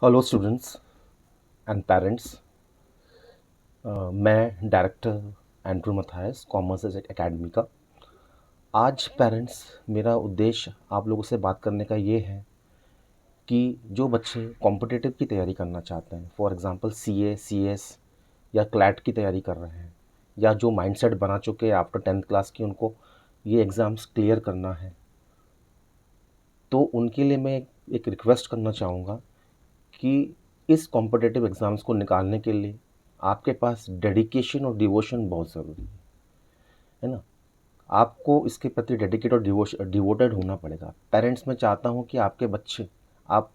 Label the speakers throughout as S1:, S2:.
S1: Hello students and parents. मैं director Andrew Mathias, commerce academy का। आज पेरेंट्स, मेरा उद्देश्य आप लोगों से बात करने का ये है कि जो बच्चे कॉम्पिटिटिव की तैयारी करना चाहते हैं, फॉर एग्जांपल सीए, सीएस या क्लैट की तैयारी कर रहे हैं, या जो माइंडसेट बना चुके हैं आफ्टर 10th क्लास की उनको ये एग्ज़ाम्स क्लियर करना है, तो उनके लिए मैं एक रिक्वेस्ट करना चाहूँगा कि इस कॉम्पिटिटिव एग्ज़ाम्स को निकालने के लिए आपके पास डेडिकेशन और डिवोशन बहुत ज़रूरी है ना। आपको इसके प्रति डेडिकेट और डिवोटेड होना पड़ेगा। पेरेंट्स, मैं चाहता हूँ कि आपके बच्चे, आप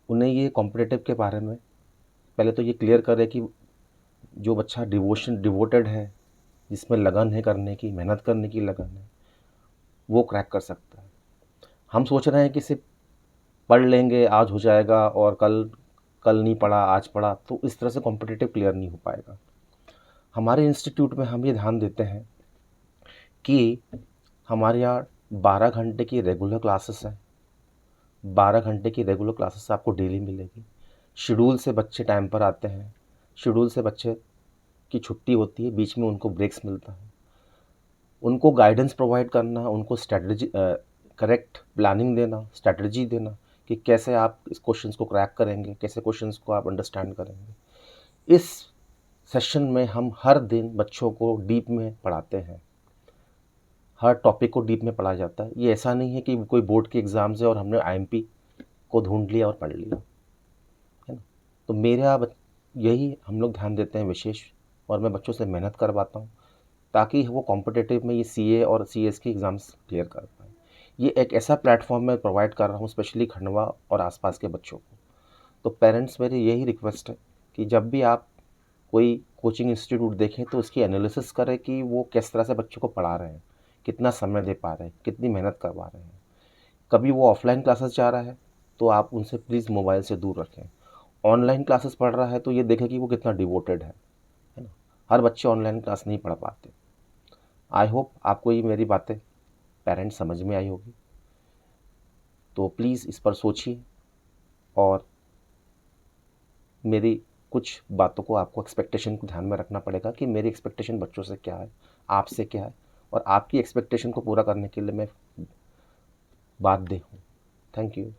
S1: उन्हें ये कॉम्पिटिटिव के बारे में पहले तो ये क्लियर करें कि जो बच्चा डिवोटेड है, जिसमें लगन है करने की, मेहनत करने की लगन है, वो क्रैक कर सकता है। हम सोच रहे हैं कि सिर्फ पढ़ लेंगे, आज हो जाएगा, और कल कल नहीं पढ़ा आज पढ़ा, तो इस तरह से कॉम्पिटिटिव क्लियर नहीं हो पाएगा। हमारे इंस्टीट्यूट में हम ये ध्यान देते हैं कि हमारे यहाँ 12 घंटे की रेगुलर क्लासेस हैं। 12 घंटे की रेगुलर क्लासेस आपको डेली मिलेगी। शेड्यूल से बच्चे टाइम पर आते हैं, शेड्यूल से बच्चे की छुट्टी होती है, बीच में उनको ब्रेक्स मिलता है। उनको गाइडेंस प्रोवाइड करना, उनको स्ट्रैटेजी, करेक्ट प्लानिंग देना, स्ट्रैटेजी देना कि कैसे आप इस क्वेश्चंस को क्रैक करेंगे, कैसे क्वेश्चंस को आप अंडरस्टैंड करेंगे। इस सेशन में हम हर दिन बच्चों को डीप में पढ़ाते हैं, हर टॉपिक को डीप में पढ़ाया जाता है। ये ऐसा नहीं है कि कोई बोर्ड के एग्ज़ाम्स है और हमने आईएमपी को ढूंढ लिया और पढ़ लिया, है ना। तो मेरा यही हम लोग ध्यान देते हैं विशेष, और मैं बच्चों से मेहनत करवाता हूँ ताकि वो कॉम्पिटिटिव में ये सीए और सीएस की एग्ज़ाम्स क्लियर कर पाएँ। ये एक ऐसा प्लेटफॉर्म मैं प्रोवाइड कर रहा हूँ स्पेशली खंडवा और आसपास के बच्चों को। तो पेरेंट्स, मेरी यही रिक्वेस्ट है कि जब भी आप कोई कोचिंग इंस्टीट्यूट देखें तो उसकी एनालिसिस करें कि वो किस तरह से बच्चों को पढ़ा रहे हैं, कितना समय दे पा रहे हैं, कितनी मेहनत करवा रहे हैं। कभी वो ऑफलाइन क्लासेस जा रहा है तो आप उनसे प्लीज़ मोबाइल से दूर रखें। ऑनलाइन क्लासेस पढ़ रहा है तो ये देखें कि वो कितना डिवोटेड है ना। हर बच्चे ऑनलाइन क्लास नहीं पढ़ पाते। आई होप आपको ये मेरी बातें पेरेंट्स समझ में आई होगी। तो प्लीज़ इस पर सोचिए, और मेरी कुछ बातों को, आपको एक्सपेक्टेशन को ध्यान में रखना पड़ेगा कि मेरी एक्सपेक्टेशन बच्चों से क्या है, आपसे क्या है, और आपकी एक्सपेक्टेशन को पूरा करने के लिए मैं बाध्य हूँ। Thank you.